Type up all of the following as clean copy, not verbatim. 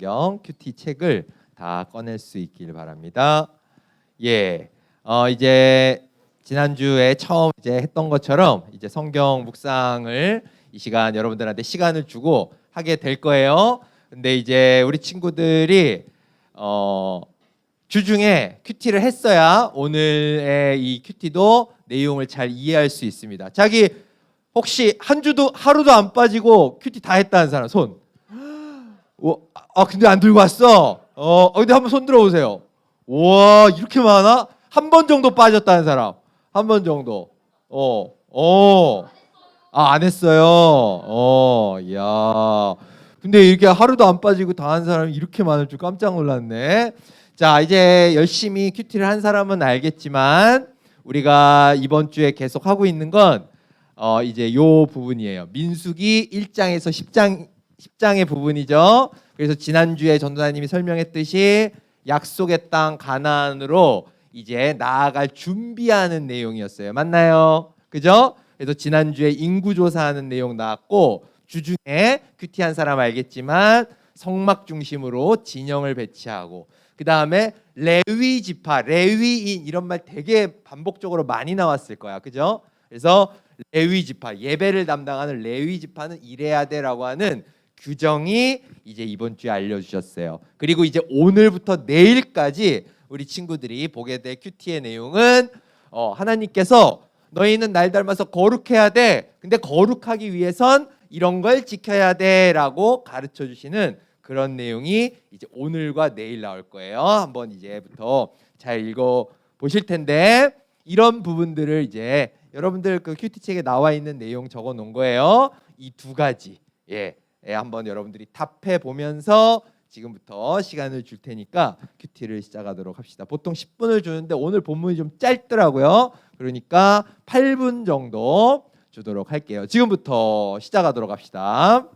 성경 큐티 책을 다 꺼낼 수 있길 바랍니다. 예, 이제 지난주에 처음 이제 했던 것처럼 이제 성경 묵상을 이 시간 여러분들한테 시간을 주고 하게 될 거예요. 근데 이제 우리 친구들이 주중에 큐티를 했어야 오늘의 이 큐티도 내용을 잘 이해할 수 있습니다. 자기 혹시 한 주도 하루도 안 빠지고 큐티 다 했다는 사람 손. 근데 안 들고 왔어. 근데 한번 손 들어보세요. 와, 이렇게 많아? 한 번 정도 빠졌다는 사람. 한 번 정도. 안 했어요. 야. 근데 이렇게 하루도 안 빠지고 다 한 사람이 이렇게 많을 줄 깜짝 놀랐네. 자, 이제 열심히 큐티를 한 사람은 알겠지만 우리가 이번 주에 계속 하고 있는 건 이제 요 부분이에요. 민수기 1장에서 10장의 부분이죠. 그래서 지난주에 전도사님이 설명했듯이 약속의 땅 가나안으로 이제 나아갈 준비하는 내용이었어요. 맞나요? 그죠? 그래서 지난주에 인구조사하는 내용 나왔고 주중에 큐티한 사람 알겠지만 성막 중심으로 진영을 배치하고 그 다음에 레위 지파, 레위인 이런 말 되게 반복적으로 많이 나왔을 거야. 그죠? 그래서 레위 지파, 예배를 담당하는 레위 지파는 이래야 돼라고 하는 규정이 이제 이번 주에 알려주셨어요. 그리고 이제 오늘부터 내일까지 우리 친구들이 보게 될 큐티의 내용은 하나님께서 너희는 날 닮아서 거룩해야 돼. 근데 거룩하기 위해선 이런 걸 지켜야 돼라고 가르쳐 주시는 그런 내용이 이제 오늘과 내일 나올 거예요. 한번 이제부터 잘 읽어 보실 텐데 이런 부분들을 이제 여러분들 그 큐티 책에 나와 있는 내용 적어 놓은 거예요. 이 두 가지. 한번 여러분들이 답해 보면서 지금부터 시간을 줄 테니까 큐티를 시작하도록 합시다. 보통 10분을 주는데 오늘 본문이 좀 짧더라고요. 그러니까 8분 정도 주도록 할게요. 지금부터 시작하도록 합시다.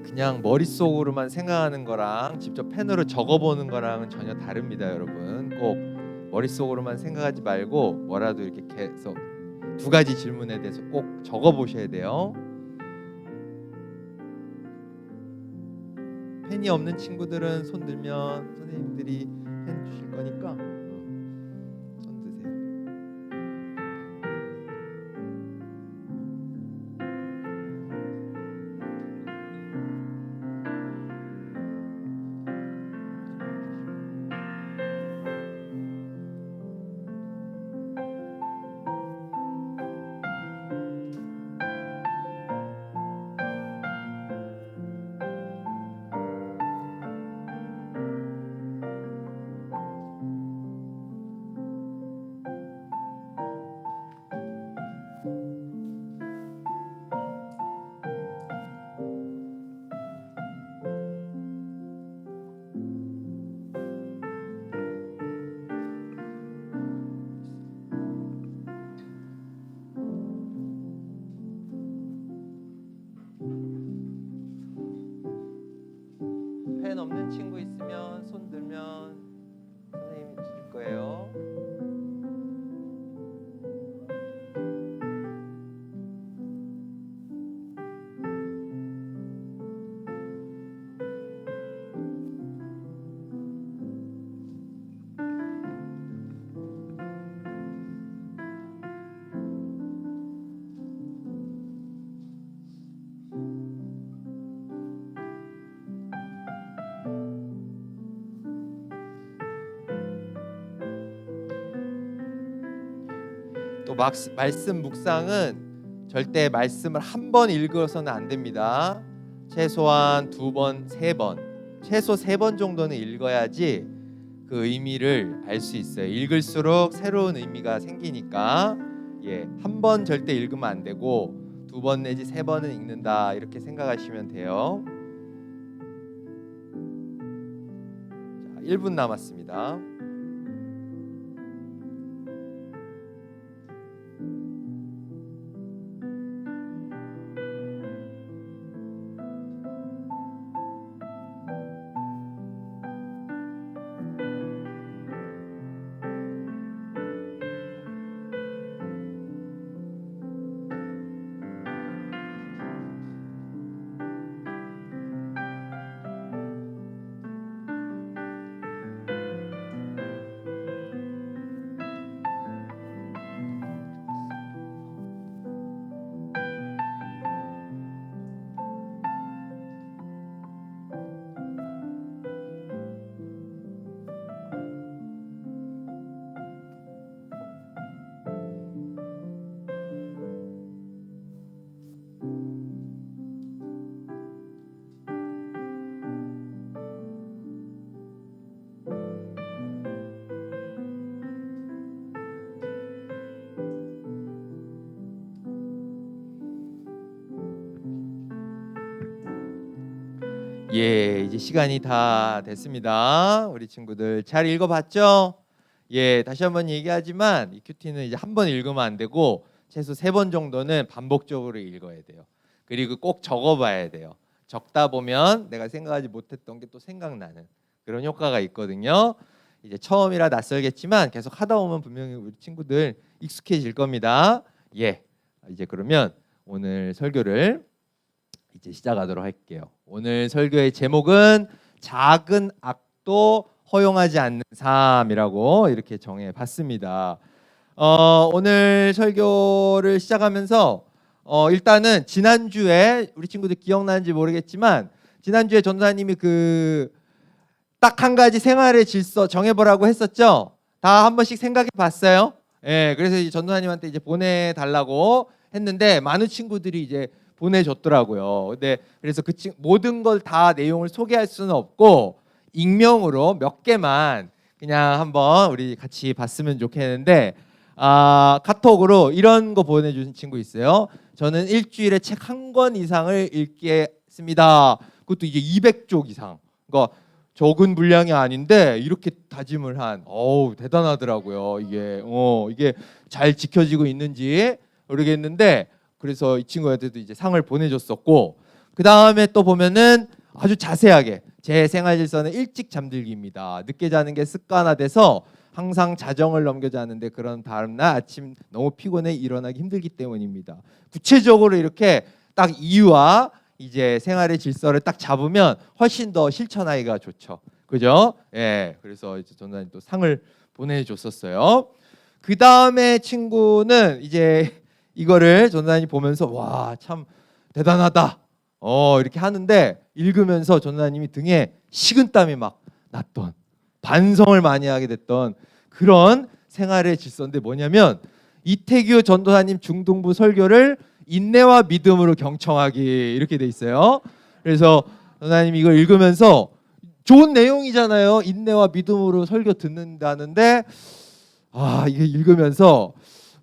그냥 머릿속으로만 생각하는 거랑 직접 펜으로 적어보는 거랑은 전혀 다릅니다, 여러분. 꼭 머릿속으로만 생각하지 말고 뭐라도 이렇게 계속 두 가지 질문에 대해서 꼭 적어보셔야 돼요. 펜이 없는 친구들은 손 들면 선생님들이 펜 주실 거니까 손 드세요. 펜 없는 친구 있으면 손 들면 선생님이 줄 거예요. 또 말씀 묵상은 절대 말씀을 한 번 읽어서는 안 됩니다. 최소한 2번, 3번, 최소 3번 정도는 읽어야지 그 의미를 알 수 있어요. 읽을수록 새로운 의미가 생기니까 한 번 절대 읽으면 안 되고 2번 내지 3번은 읽는다 이렇게 생각하시면 돼요. 자, 1분 남았습니다. 이제 시간이 다 됐습니다. 우리 친구들 잘 읽어봤죠? 다시 한번 얘기하지만 이 큐티는 이제 한 번 읽으면 안 되고 최소 3번 정도는 반복적으로 읽어야 돼요. 그리고 꼭 적어봐야 돼요. 적다 보면 내가 생각하지 못했던 게 또 생각나는 그런 효과가 있거든요. 이제 처음이라 낯설겠지만 계속 하다 보면 분명히 우리 친구들 익숙해질 겁니다. 이제 그러면 오늘 설교를 이제 시작하도록 할게요. 오늘 설교의 제목은 작은 악도 허용하지 않는 삶이라고 이렇게 정해봤습니다. 오늘 설교를 시작하면서 일단은 지난주에 우리 친구들 기억나는지 모르겠지만 지난주에 전도사님이 그 딱 한 가지 생활의 질서 정해보라고 했었죠. 다 한 번씩 생각해 봤어요. 그래서 이제 전도사님한테 이제 보내달라고 했는데 많은 친구들이 이제 보내줬더라고요. 근데 그래서 모든 걸 다 내용을 소개할 수는 없고 익명으로 몇 개만 그냥 한번 우리 같이 봤으면 좋겠는데 카톡으로 이런 거 보내주신 친구 있어요. 저는 일주일에 책 한 권 이상을 읽겠습니다. 그것도 이게 200쪽 이상. 그러니까 적은 분량이 아닌데 이렇게 다짐을 한 대단하더라고요. 이게 잘 지켜지고 있는지 모르겠는데 그래서 이 친구한테도 이제 상을 보내줬었고 그 다음에 또 보면은 아주 자세하게 제 생활 질서는 일찍 잠들기입니다. 늦게 자는 게 습관화돼서 항상 자정을 넘겨 자는데 그런 다음날 아침 너무 피곤해 일어나기 힘들기 때문입니다. 구체적으로 이렇게 딱 이유와 이제 생활의 질서를 딱 잡으면 훨씬 더 실천하기가 좋죠. 그죠? 예. 그래서 이제 전사님 또 상을 보내줬었어요. 그 다음에 친구는 이제 이거를 전사님 보면서 와, 참 대단하다. 이렇게 하는데 읽으면서 전사님이 등에 식은땀이 막 났던, 반성을 많이 하게 됐던 그런 생활의 질서인데 뭐냐면 이태규 전도사님 중동부 설교를 인내와 믿음으로 경청하기 이렇게 돼 있어요. 그래서 전도사님이 이걸 읽으면서 좋은 내용이잖아요. 인내와 믿음으로 설교 듣는다는데 이게 읽으면서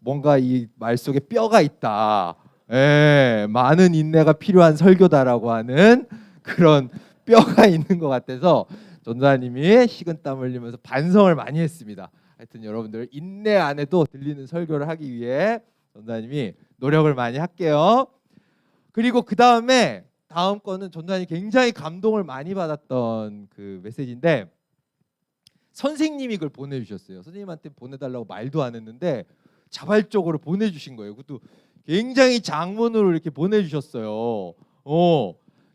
뭔가 이 말 속에 뼈가 있다. 예, 많은 인내가 필요한 설교다라고 하는 그런 뼈가 있는 것 같아서 전도사님이 식은땀 흘리면서 반성을 많이 했습니다. 하여튼 여러분들 인내 안에도 들리는 설교를 하기 위해 전도사님이 노력을 많이 할게요. 그리고 그 다음에 다음 거는 전도사님이 굉장히 감동을 많이 받았던 그 메시지인데 선생님이 그걸 보내주셨어요. 선생님한테 보내달라고 말도 안 했는데 자발적으로 보내주신 거예요. 그것도 굉장히 장문으로 이렇게 보내주셨어요.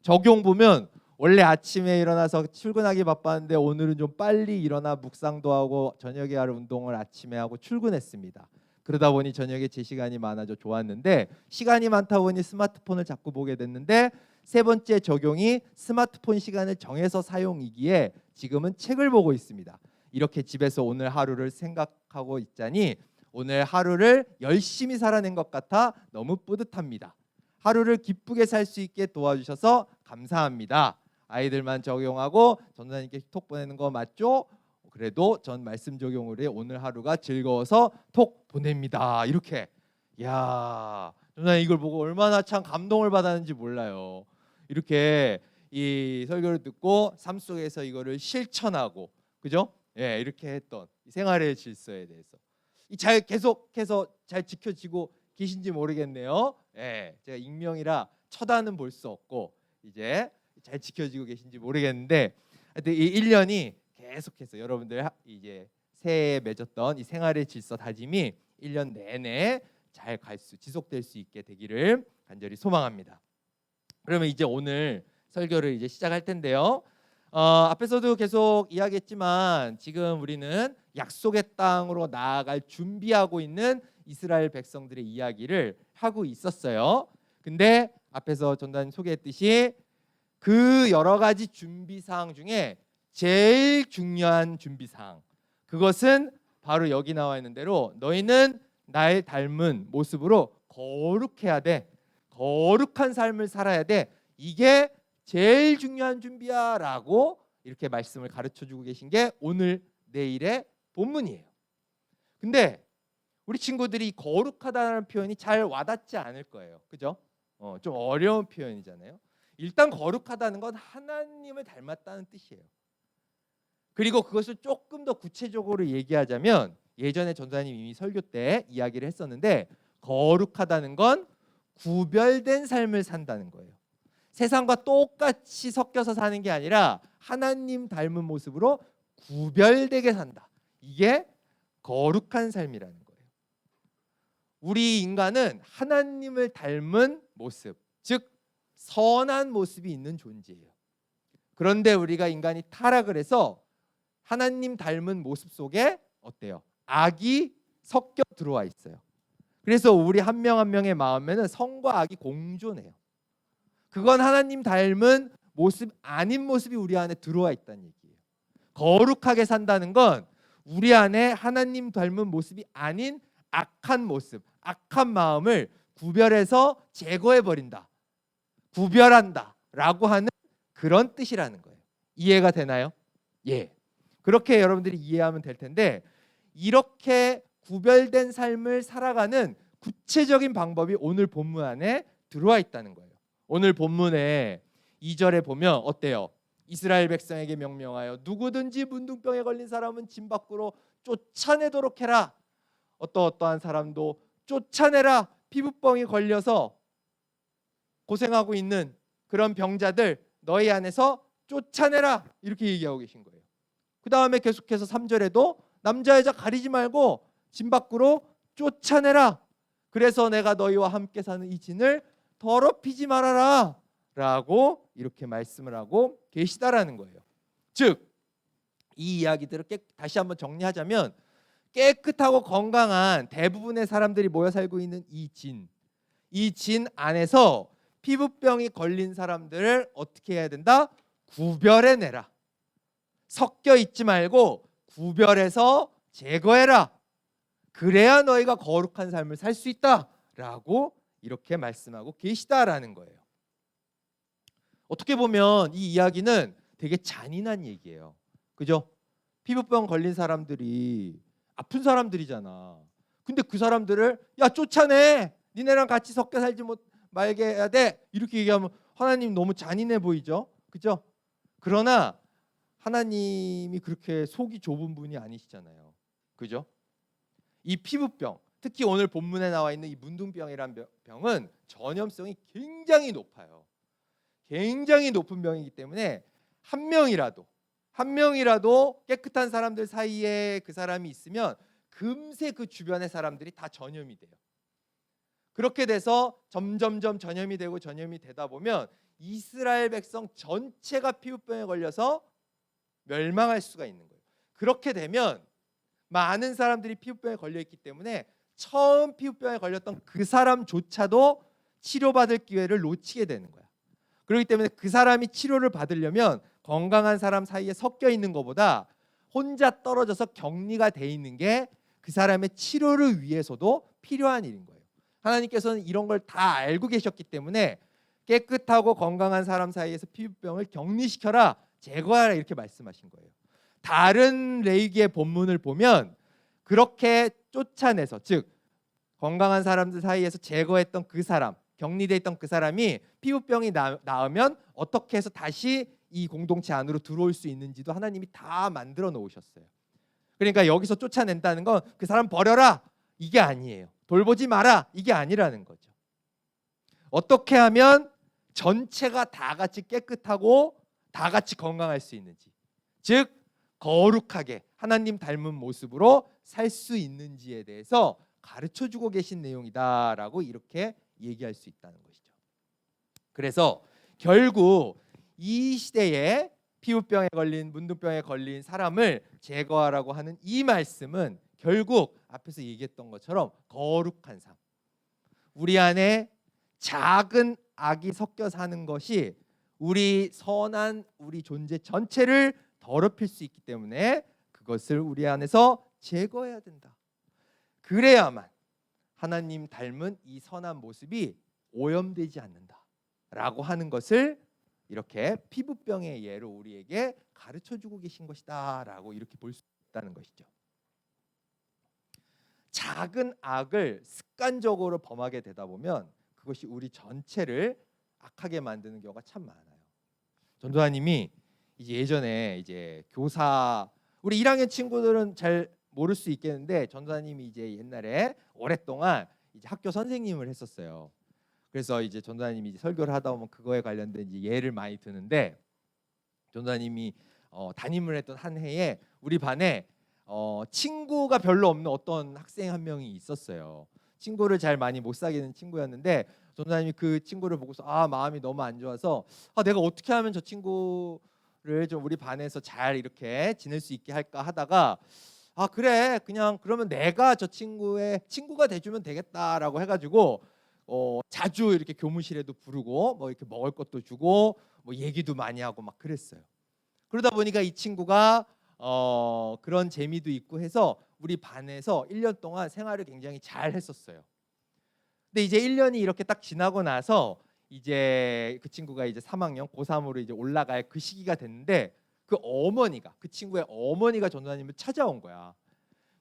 적용 보면 원래 아침에 일어나서 출근하기 바빴는데 오늘은 좀 빨리 일어나 묵상도 하고 저녁에 할 운동을 아침에 하고 출근했습니다. 그러다 보니 저녁에 제 시간이 많아져 좋았는데 시간이 많다 보니 스마트폰을 자꾸 보게 됐는데 세 번째 적용이 스마트폰 시간을 정해서 사용이기에 지금은 책을 보고 있습니다. 이렇게 집에서 오늘 하루를 생각하고 있자니 오늘 하루를 열심히 살아낸 것 같아 너무 뿌듯합니다. 하루를 기쁘게 살 수 있게 도와주셔서 감사합니다. 아이들만 적용하고 전도사님께 톡 보내는 거 맞죠? 그래도 전 말씀 적용으로 오늘 하루가 즐거워서 톡 보냅니다. 이렇게. 야, 전도사님 이걸 보고 얼마나 참 감동을 받았는지 몰라요. 이렇게 이 설교를 듣고 삶 속에서 이거를 실천하고, 그죠? 예, 이렇게 했던 이 생활의 질서에 대해서 잘 계속해서 잘 지켜지고 계신지 모르겠네요. 예, 제가 익명이라 쳐다는 볼 수 없고 이제 잘 지켜지고 계신지 모르겠는데 하여튼 이 1년이 계속해서 여러분들 이제 새해에 맺었던 이 생활의 질서 다짐이 1년 내내 잘 지속될 수 있게 되기를 간절히 소망합니다. 그러면 이제 오늘 설교를 이제 시작할 텐데요. 앞에서도 계속 이야기했지만 지금 우리는 약속의 땅으로 나아갈 준비하고 있는 이스라엘 백성들의 이야기를 하고 있었어요. 근데 앞에서 전단 소개했듯이 그 여러 가지 준비 사항 중에 제일 중요한 준비 사항, 그것은 바로 여기 나와 있는 대로 너희는 날 닮은 모습으로 거룩해야 돼. 거룩한 삶을 살아야 돼. 이게 제일 중요한 준비야라고 이렇게 말씀을 가르쳐주고 계신 게 오늘 내일의 본문이에요. 근데 우리 친구들이 거룩하다는 표현이 잘 와닿지 않을 거예요. 그죠? 좀 어려운 표현이잖아요. 일단 거룩하다는 건 하나님을 닮았다는 뜻이에요. 그리고 그것을 조금 더 구체적으로 얘기하자면 예전에 전도사님 이미 설교 때 이야기를 했었는데 거룩하다는 건 구별된 삶을 산다는 거예요. 세상과 똑같이 섞여서 사는 게 아니라 하나님 닮은 모습으로 구별되게 산다. 이게 거룩한 삶이라는 거예요. 우리 인간은 하나님을 닮은 모습, 즉 선한 모습이 있는 존재예요. 그런데 우리가 인간이 타락을 해서 하나님 닮은 모습 속에 어때요? 악이 섞여 들어와 있어요. 그래서 우리 한 명 한 명의 마음에는 선과 악이 공존해요. 그건 하나님 닮은 모습 아닌 모습이 우리 안에 들어와 있다는 얘기예요. 거룩하게 산다는 건 우리 안에 하나님 닮은 모습이 아닌 악한 모습, 악한 마음을 구별해서 제거해 버린다. 구별한다 라고 하는 그런 뜻이라는 거예요. 이해가 되나요? 예. 그렇게 여러분들이 이해하면 될 텐데 이렇게 구별된 삶을 살아가는 구체적인 방법이 오늘 본문 안에 들어와 있다는 거예요. 오늘 본문에 2절에 보면 어때요? 이스라엘 백성에게 명령하여 누구든지 문둥병에 걸린 사람은 진 밖으로 쫓아내도록 해라. 어떠한 사람도 쫓아내라. 피부병이 걸려서 고생하고 있는 그런 병자들 너희 안에서 쫓아내라 이렇게 얘기하고 계신 거예요. 그 다음에 계속해서 3절에도 남자 여자 가리지 말고 진 밖으로 쫓아내라. 그래서 내가 너희와 함께 사는 이 진을 더럽히지 말아라 라고 이렇게 말씀을 하고 계시다라는 거예요. 즉 이 이야기들을 다시 한번 정리하자면 깨끗하고 건강한 대부분의 사람들이 모여 살고 있는 이 진 안에서 피부병이 걸린 사람들을 어떻게 해야 된다? 구별해내라. 섞여 있지 말고 구별해서 제거해라. 그래야 너희가 거룩한 삶을 살 수 있다라고 이렇게 말씀하고 계시다라는 거예요. 어떻게 보면 이 이야기는 되게 잔인한 얘기예요. 그죠? 피부병 걸린 사람들이 아픈 사람들이잖아. 근데 그 사람들을 야 쫓아내. 니네랑 같이 섞여 살지 말게 해야 돼. 이렇게 얘기하면 하나님 너무 잔인해 보이죠? 그죠? 그러나 하나님이 그렇게 속이 좁은 분이 아니시잖아요. 그죠? 이 피부병, 특히 오늘 본문에 나와 있는 이 문둥병이라는 병은 전염성이 굉장히 높아요. 굉장히 높은 병이기 때문에 한 명이라도 깨끗한 사람들 사이에 그 사람이 있으면 금세 그 주변의 사람들이 다 전염이 돼요. 그렇게 돼서 점점점 전염이 되다 보면 이스라엘 백성 전체가 피부병에 걸려서 멸망할 수가 있는 거예요. 그렇게 되면 많은 사람들이 피부병에 걸려 있기 때문에 처음 피부병에 걸렸던 그 사람조차도 치료받을 기회를 놓치게 되는 거야. 그렇기 때문에 그 사람이 치료를 받으려면 건강한 사람 사이에 섞여 있는 것보다 혼자 떨어져서 격리가 돼 있는 게 그 사람의 치료를 위해서도 필요한 일인 거예요. 하나님께서는 이런 걸 다 알고 계셨기 때문에 깨끗하고 건강한 사람 사이에서 피부병을 격리시켜라, 제거하라 이렇게 말씀하신 거예요. 다른 레위기의 본문을 보면 그렇게 쫓아내서, 즉 건강한 사람들 사이에서 제거했던 그 사람, 격리돼 있던 그 사람이 피부병이 나으면 어떻게 해서 다시 이 공동체 안으로 들어올 수 있는지도 하나님이 다 만들어 놓으셨어요. 그러니까 여기서 쫓아낸다는 건 그 사람 버려라 이게 아니에요. 돌보지 마라 이게 아니라는 거죠. 어떻게 하면 전체가 다 같이 깨끗하고 다 같이 건강할 수 있는지, 즉 거룩하게 하나님 닮은 모습으로 살 수 있는지에 대해서 가르쳐주고 계신 내용이다라고 이렇게 얘기할 수 있다는 것이죠. 그래서 결국 이 시대에 피부병에 걸린, 문둥병에 걸린 사람을 제거하라고 하는 이 말씀은 결국 앞에서 얘기했던 것처럼 거룩한 삶, 우리 안에 작은 악이 섞여 사는 것이 우리 선한 우리 존재 전체를 더럽힐 수 있기 때문에 그것을 우리 안에서 제거해야 된다. 그래야만 하나님 닮은 이 선한 모습이 오염되지 않는다라고 하는 것을 이렇게 피부병의 예로 우리에게 가르쳐주고 계신 것이다라고 이렇게 볼 수 있다는 것이죠. 작은 악을 습관적으로 범하게 되다 보면 그것이 우리 전체를 악하게 만드는 경우가 참 많아요. 전도사님이 이제 예전에 이제 교사, 우리 1학년 친구들은 잘 모를 수 있겠는데 전도사님이 이제 옛날에 오랫동안 이제 학교 선생님을 했었어요. 그래서 이제 전도사님이 이제 설교를 하다 보면 그거에 관련된 이제 예를 많이 드는데, 전도사님이 담임을 했던 한 해에 우리 반에 친구가 별로 없는 어떤 학생 한 명이 있었어요. 친구를 잘 많이 못 사귀는 친구였는데 전도사님이 그 친구를 보고서 마음이 너무 안 좋아서 내가 어떻게 하면 저 친구를 좀 우리 반에서 잘 이렇게 지낼 수 있게 할까 하다가 그래 그냥 그러면 내가 저 친구의 친구가 돼주면 되겠다라고 해가지고 자주 이렇게 교무실에도 부르고 뭐 이렇게 먹을 것도 주고 뭐 얘기도 많이 하고 막 그랬어요. 그러다 보니까 이 친구가 그런 재미도 있고 해서 우리 반에서 1년 동안 생활을 굉장히 잘 했었어요. 근데 이제 1년이 이렇게 딱 지나고 나서 이제 그 친구가 이제 3학년 고3으로 이제 올라갈 그 시기가 됐는데 그 친구의 어머니가 전도사님을 찾아온 거야.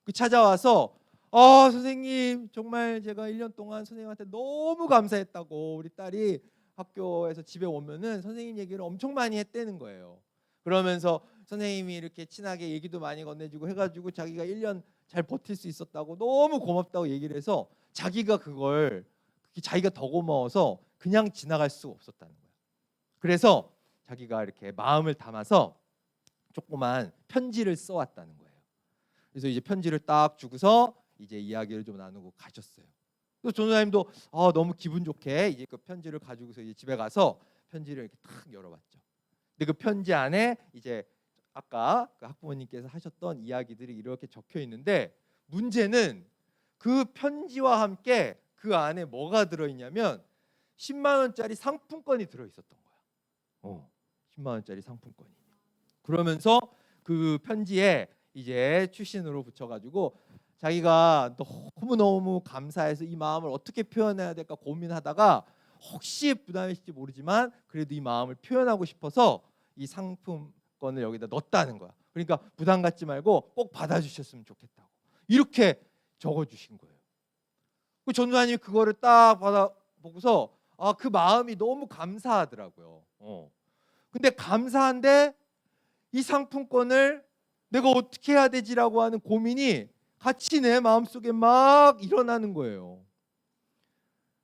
그 찾아와서 선생님 정말 제가 1년 동안 선생님한테 너무 감사했다고, 우리 딸이 학교에서 집에 오면은 선생님 얘기를 엄청 많이 했다는 거예요. 그러면서 선생님이 이렇게 친하게 얘기도 많이 건네주고 해가지고 자기가 1년 잘 버틸 수 있었다고 너무 고맙다고 얘기를 해서 자기가 더 고마워서 그냥 지나갈 수가 없었다는 거예요. 그래서 자기가 이렇게 마음을 담아서 조그만 편지를 써왔다는 거예요. 그래서 이제 편지를 딱 주고서 이제 이야기를 좀 나누고 가셨어요. 그래서 전도사님도 너무 기분 좋게 이제 그 편지를 가지고서 이제 집에 가서 편지를 이렇게 탁 열어봤죠. 근데 그 편지 안에 이제 아까 그 학부모님께서 하셨던 이야기들이 이렇게 적혀 있는데, 문제는 그 편지와 함께 그 안에 뭐가 들어있냐면 10만 원짜리 상품권이 들어있었던 거야. 10만 원짜리 상품권이. 그러면서 그 편지에 이제 추신으로 붙여가지고 자기가 너무너무 감사해서 이 마음을 어떻게 표현해야 될까 고민하다가 혹시 부담이실지 모르지만 그래도 이 마음을 표현하고 싶어서 이 상품권을 여기다 넣었다는 거야. 그러니까 부담 갖지 말고 꼭 받아주셨으면 좋겠다고 이렇게 적어주신 거예요. 그 전도사님이 그거를 딱 받아보고서 그 마음이 너무 감사하더라고요. 근데 감사한데 이 상품권을 내가 어떻게 해야 되지라고 하는 고민이 같이 내 마음속에 막 일어나는 거예요.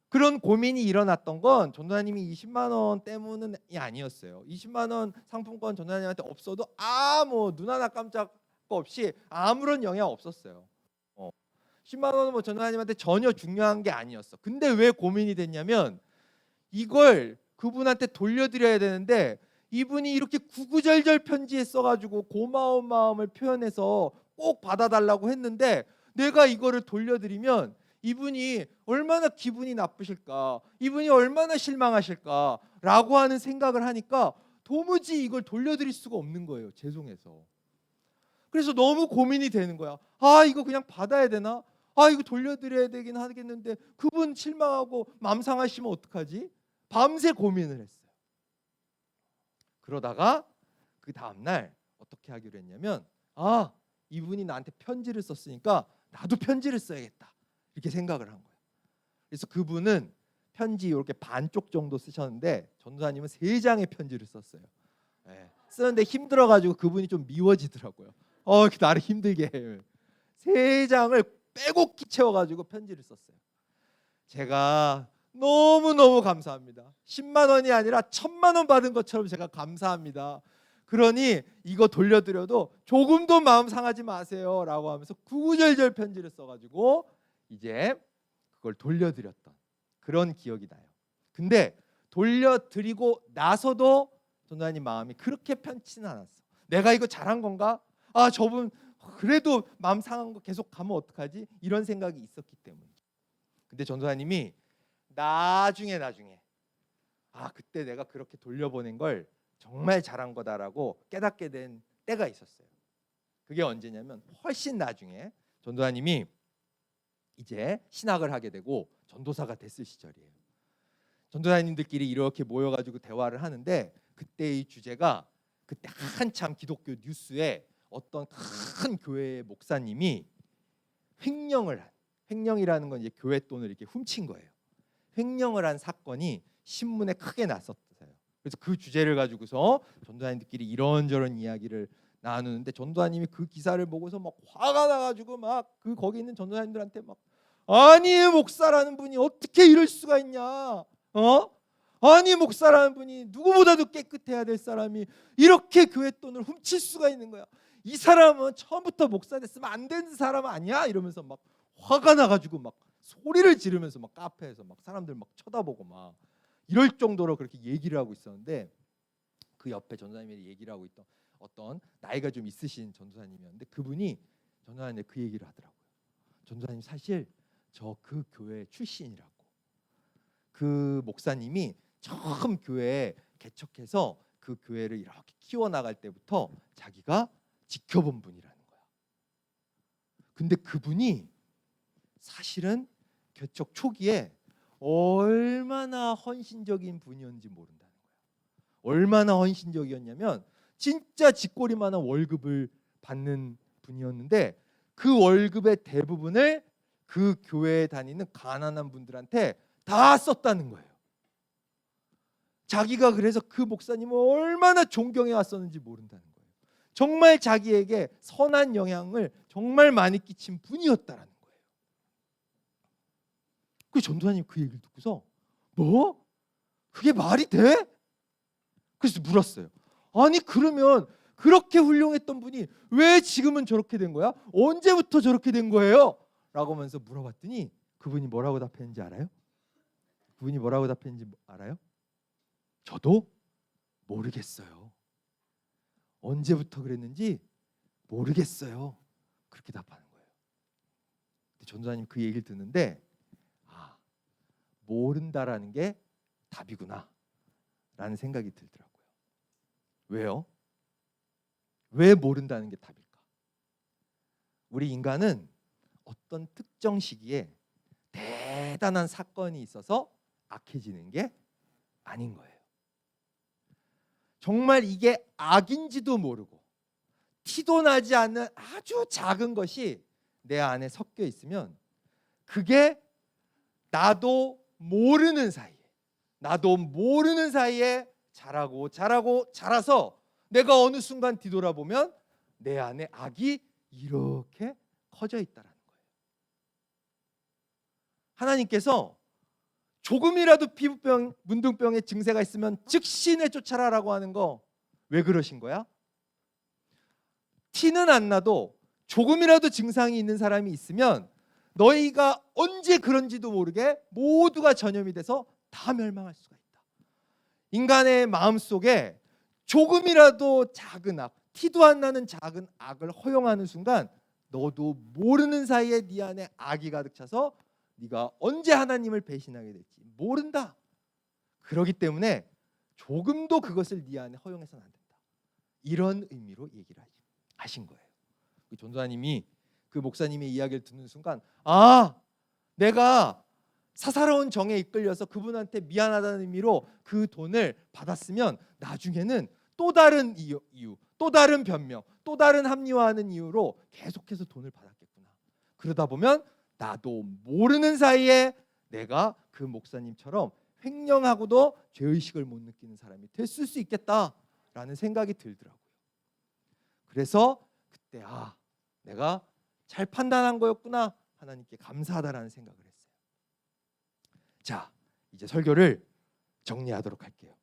그런 고민이 일어났던 건 전도사님이 20만 원 때문이 아니었어요. 20만 원 상품권 전도사님한테 없어도 눈 하나 깜짝 거 없이 아무런 영향 없었어요. 10만 원은 뭐 전도사님한테 전혀 중요한 게 아니었어. 근데 왜 고민이 됐냐면 이걸 그분한테 돌려드려야 되는데 이분이 이렇게 구구절절 편지에 써가지고 고마운 마음을 표현해서 꼭 받아달라고 했는데 내가 이거를 돌려드리면 이분이 얼마나 기분이 나쁘실까, 이분이 얼마나 실망하실까라고 하는 생각을 하니까 도무지 이걸 돌려드릴 수가 없는 거예요. 죄송해서. 그래서 너무 고민이 되는 거야. 이거 그냥 받아야 되나? 이거 돌려드려야 되긴 하겠는데 그분 실망하고 맘 상하시면 어떡하지? 밤새 고민을 했어요. 그러다가 그 다음날 어떻게 하기로 했냐면 이분이 나한테 편지를 썼으니까 나도 편지를 써야겠다 이렇게 생각을 한 거예요. 그래서 그분은 편지 이렇게 반쪽 정도 쓰셨는데 전도사님은 3장의 편지를 썼어요. 쓰는데 힘들어가지고 그분이 좀 미워지더라고요. 나를 힘들게 해. 3장을 빼곡히 채워가지고 편지를 썼어요. 제가 너무너무 감사합니다. 10만 원이 아니라 1000만 원 받은 것처럼 제가 감사합니다. 그러니 이거 돌려드려도 조금도 마음 상하지 마세요 라고 하면서 구구절절 편지를 써가지고 이제 그걸 돌려드렸던 그런 기억이 나요. 근데 돌려드리고 나서도 전도사님 마음이 그렇게 편치는 않았어. 내가 이거 잘한 건가? 저분 그래도 마음 상한 거 계속 가면 어떡하지? 이런 생각이 있었기 때문에. 근데 전도사님이 나중에 그때 내가 그렇게 돌려보낸 걸 정말 잘한 거다라고 깨닫게 된 때가 있었어요. 그게 언제냐면 훨씬 나중에 전도사님이 이제 신학을 하게 되고 전도사가 됐을 시절이에요. 전도사님들끼리 이렇게 모여가지고 대화를 하는데 그때의 주제가 그때 한참 기독교 뉴스에 어떤 큰 교회의 목사님이 횡령이라는 건 이제 교회 돈을 이렇게 훔친 거예요. 횡령을 한 사건이 신문에 크게 났었어요. 그래서 그 주제를 가지고서 전도사님들끼리 이런저런 이야기를 나누는데 전도사님이 그 기사를 보고서 막 화가 나가지고 막 거기 있는 전도사님들한테 막 아니 목사라는 분이 어떻게 이럴 수가 있냐? 아니 목사라는 분이 누구보다도 깨끗해야 될 사람이 이렇게 교회 돈을 훔칠 수가 있는 거야. 이 사람은 처음부터 목사 됐으면 안 되는 사람 아니야? 이러면서 막 화가 나가지고 막 소리를 지르면서 막 카페에서 막 사람들 막 쳐다보고 막 이럴 정도로 그렇게 얘기를 하고 있었는데 그 옆에 전도사님이 얘기를 하고 있던 어떤 나이가 좀 있으신 전도사님이었는데 그분이 전도사님한테 그 얘기를 하더라고요. 전도사님 사실 저 그 교회 출신이라고. 그 목사님이 처음 교회 개척해서 그 교회를 이렇게 키워나갈 때부터 자기가 지켜본 분이라는 거야. 근데 그분이 사실은 개척 초기에 얼마나 헌신적인 분이었는지 모른다는 거야. 얼마나 헌신적이었냐면 진짜 쥐꼬리만한 월급을 받는 분이었는데 그 월급의 대부분을 그 교회에 다니는 가난한 분들한테 다 썼다는 거예요. 자기가 그래서 그 목사님을 얼마나 존경해 왔었는지 모른다는 거예요. 정말 자기에게 선한 영향을 정말 많이 끼친 분이었다라는 거예요. 그 전도사님 그 얘기를 듣고서 뭐? 그게 말이 돼? 그래서 물었어요. 아니 그러면 그렇게 훌륭했던 분이 왜 지금은 저렇게 된 거야? 언제부터 저렇게 된 거예요? 라고 하면서 물어봤더니 그분이 뭐라고 답했는지 알아요? 그분이 뭐라고 답했는지 알아요? 저도 모르겠어요. 언제부터 그랬는지 모르겠어요. 그렇게 답하는 거예요. 전도사님 그 얘기를 듣는데 모른다라는 게 답이구나 라는 생각이 들더라고요. 왜요? 왜 모른다는 게 답일까? 우리 인간은 어떤 특정 시기에 대단한 사건이 있어서 악해지는 게 아닌 거예요. 정말 이게 악인지도 모르고 티도 나지 않는 아주 작은 것이 내 안에 섞여 있으면 그게 나도 모르는 사이에 자라서 내가 어느 순간 뒤돌아보면 내 안에 악이 이렇게 커져 있다라는 거예요. 하나님께서 조금이라도 피부병, 문둥병의 증세가 있으면 즉시 내쫓아라라고 하는 거 왜 그러신 거야? 티는 안 나도 조금이라도 증상이 있는 사람이 있으면 너희가 언제 그런지도 모르게 모두가 전염이 돼서 다 멸망할 수가 있다. 인간의 마음속에 조금이라도 작은 악, 티도 안 나는 작은 악을 허용하는 순간 너도 모르는 사이에 네 안에 악이 가득 차서 네가 언제 하나님을 배신하게 될지 모른다. 그렇기 때문에 조금도 그것을 네 안에 허용해서는 안 된다. 이런 의미로 얘기를 하신 거예요. 전도사님이 그 목사님의 이야기를 듣는 순간 내가 사사로운 정에 이끌려서 그분한테 미안하다는 의미로 그 돈을 받았으면 나중에는 또 다른 이유, 또 다른 변명, 또 다른 합리화하는 이유로 계속해서 돈을 받았겠구나. 그러다 보면 나도 모르는 사이에 내가 그 목사님처럼 횡령하고도 죄의식을 못 느끼는 사람이 됐을 수 있겠다라는 생각이 들더라고요. 그래서 그때 내가 잘 판단한 거였구나, 하나님께 감사하다라는 생각을 했어요. 자, 이제 설교를 정리하도록 할게요.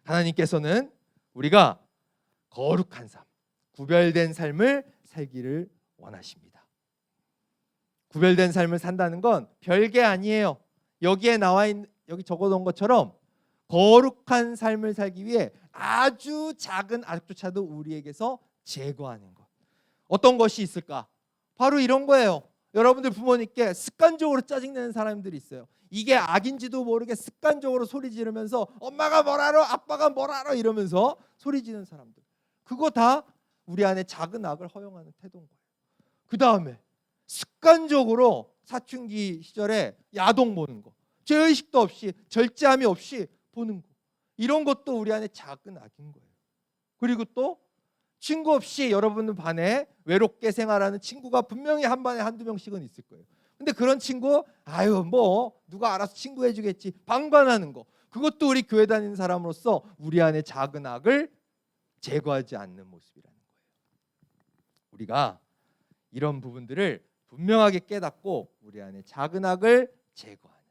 하나님께서는 우리가 거룩한 삶, 구별된 삶을 살기를 원하십니다. 구별된 삶을 산다는 건 별게 아니에요. 여기에 여기 적어놓은 것처럼 거룩한 삶을 살기 위해 아주 작은 악조차도 우리에게서 제거하는 것. 어떤 것이 있을까? 바로 이런 거예요. 여러분들 부모님께 습관적으로 짜증내는 사람들이 있어요. 이게 악인지도 모르게 습관적으로 소리 지르면서 엄마가 뭐라러 아빠가 뭐라러 이러면서 소리 지르는 사람들. 그거 다 우리 안에 작은 악을 허용하는 태도인 거예요. 그 다음에 습관적으로 사춘기 시절에 야동 보는 거, 죄의식도 없이 절제함이 없이 보는 거, 이런 것도 우리 안에 작은 악인 거예요. 그리고 또 친구 없이 여러분 반에 외롭게 생활하는 친구가 분명히 한 반에 한두 명씩은 있을 거예요. 근데 그런 친구 누가 알아서 친구 해주겠지 방관하는 거, 그것도 우리 교회 다니는 사람으로서 우리 안에 작은 악을 제거하지 않는 모습이라는 거예요. 우리가 이런 부분들을 분명하게 깨닫고 우리 안에 작은 악을 제거하는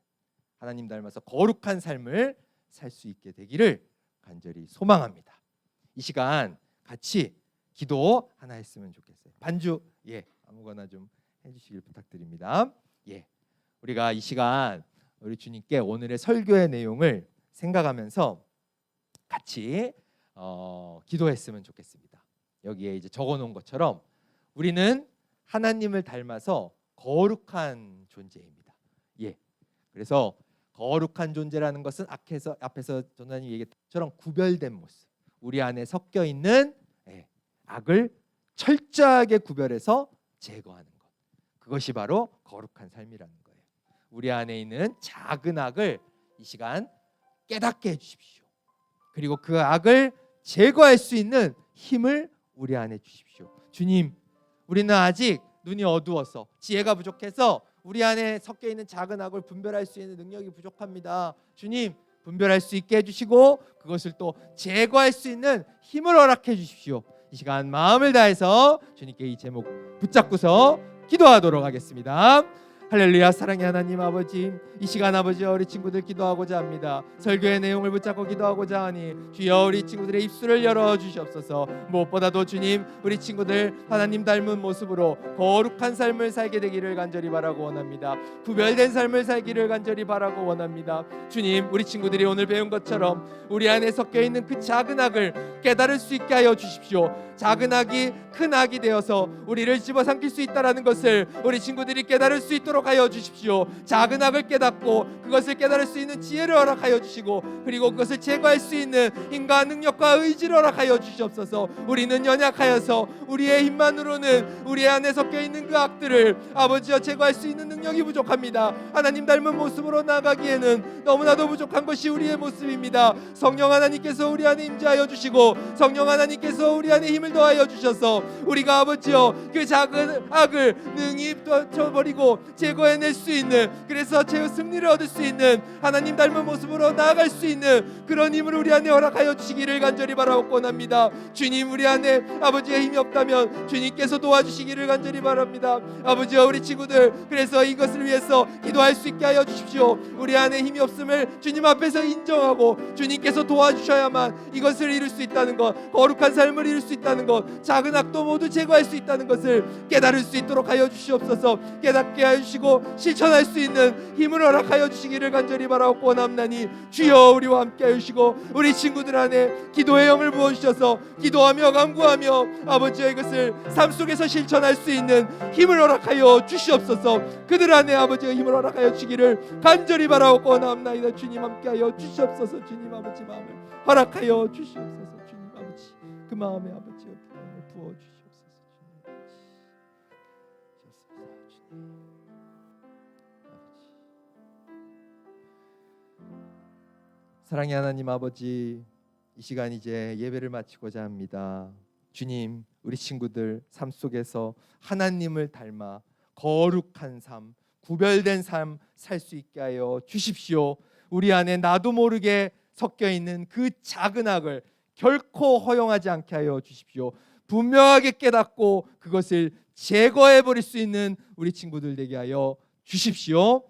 하나님 닮아서 거룩한 삶을 살 수 있게 되기를 간절히 소망합니다. 이 시간 같이 기도 하나 했으면 좋겠어요. 반주 아무거나 좀 해주시길 부탁드립니다. 우리가 이 시간 우리 주님께 오늘의 설교의 내용을 생각하면서 같이 기도했으면 좋겠습니다. 여기에 이제 적어놓은 것처럼 우리는 하나님을 닮아서 거룩한 존재입니다. 그래서 거룩한 존재라는 것은 앞에서 전도사님이 얘기했던 것처럼 구별된 모습, 우리 안에 섞여 있는 악을 철저하게 구별해서 제거하는 것, 그것이 바로 거룩한 삶이라는 거예요. 우리 안에 있는 작은 악을 이 시간 깨닫게 해주십시오. 그리고 그 악을 제거할 수 있는 힘을 우리 안에 주십시오. 주님, 우리는 아직 눈이 어두워서 지혜가 부족해서 우리 안에 섞여 있는 작은 악을 분별할 수 있는 능력이 부족합니다. 주님, 분별할 수 있게 해주시고 그것을 또 제거할 수 있는 힘을 허락해 주십시오. 이 시간 마음을 다해서 주님께 이 제목 붙잡고서 기도하도록 하겠습니다. 할렐루야. 사랑의 하나님 아버지, 이 시간 아버지와 우리 친구들 기도하고자 합니다. 설교의 내용을 붙잡고 기도하고자 하니 주여 우리 친구들의 입술을 열어주시옵소서. 무엇보다도 주님, 우리 친구들 하나님 닮은 모습으로 거룩한 삶을 살게 되기를 간절히 바라고 원합니다. 구별된 삶을 살기를 간절히 바라고 원합니다. 주님, 우리 친구들이 오늘 배운 것처럼 우리 안에 섞여있는 그 작은 악을 깨달을 수 있게 하여 주십시오. 작은 악이 큰 악이 되어서 우리를 집어삼킬 수 있다는 것을 우리 친구들이 깨달을 수 있도록 하여 주십시오. 작은 악을 깨닫고 그것을 깨달을 수 있는 지혜를 허락하여 주시고, 그리고 그것을 제거할 수 있는 힘과 능력과 의지를 허락하여 주시옵소서. 우리는 연약하여서 우리의 힘만으로는 우리 안에 섞여있는 그 악들을 아버지여 제거할 수 있는 능력이 부족합니다. 하나님 닮은 모습으로 나가기에는 너무나도 부족한 것이 우리의 모습입니다. 성령 하나님께서 우리 안에 임재하여 주시고, 성령 하나님께서 우리 안에 힘을 더하여 주셔서 우리가 아버지여 그 작은 악을 능히 쳐버리고 제거해낼 수 있는, 그래서 제 승리를 얻을 수 있는 하나님 닮은 모습으로 나아갈 수 있는 그런 힘을 우리 안에 허락하여 주시기를 간절히 바라고 원합니다. 주님, 우리 안에 아버지의 힘이 없다면 주님께서 도와주시기를 간절히 바랍니다. 아버지여, 우리 친구들 그래서 이것을 위해서 기도할 수 있게 하여 주십시오. 우리 안에 힘이 없음을 주님 앞에서 인정하고 주님께서 도와주셔야만 이것을 이룰 수 있다는 것, 거룩한 삶을 이룰 수 있다는 것, 작은 악도 모두 제거할 수 있다는 것을 깨달을 수 있도록 하여 주시옵소서. 깨닫게 하여 주시고 실천할 수 있는 힘을 허락하여 주시기를 간절히 바라고 원합나니 주여 우리와 함께 하시고 우리 친구들 안에 기도의 영을 부어주셔서 기도하며 간구하며 아버지의 이것을 삶 속에서 실천할 수 있는 힘을 허락하여 주시옵소서. 그들 안에 아버지의 힘을 허락하여 주시기를 간절히 바라고 원합나이다. 주님 함께하여 주시옵소서. 주님 아버지 마음을 허락하여 주시옵소서. 주님 아버지 그 마음에 아버지의 힘을 부어주시옵소서. 주님 사랑의 하나님 아버지, 이 시간 이제 예배를 마치고자 합니다. 주님, 우리 친구들 삶 속에서 하나님을 닮아 거룩한 삶, 구별된 삶 살 수 있게 하여 주십시오. 우리 안에 나도 모르게 섞여 있는 그 작은 악을 결코 허용하지 않게 하여 주십시오. 분명하게 깨닫고 그것을 제거해 버릴 수 있는 우리 친구들 되게 하여 주십시오.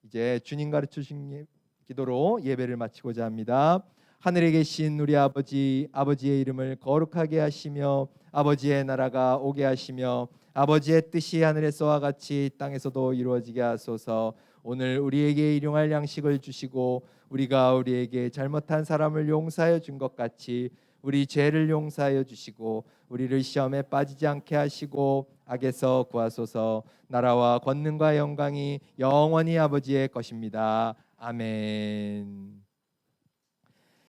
이제 주님 가르쳐 주신 기도로 예배를 마치고자 합니다. 하늘에 계신 우리 아버지, 아버지의 이름을 거룩하게 하시며 아버지의 나라가 오게 하시며 아버지의 뜻이 하늘에서와 같이 땅에서도 이루어지게 하소서. 오늘 우리에게 일용할 양식을 주시고 우리가 우리에게 잘못한 사람을 용서하여 준 것 같이 우리 죄를 용서하여 주시고 우리를 시험에 빠지지 않게 하시고 악에서 구하소서. 나라와 권능과 영광이 영원히 아버지의 것입니다. 아멘.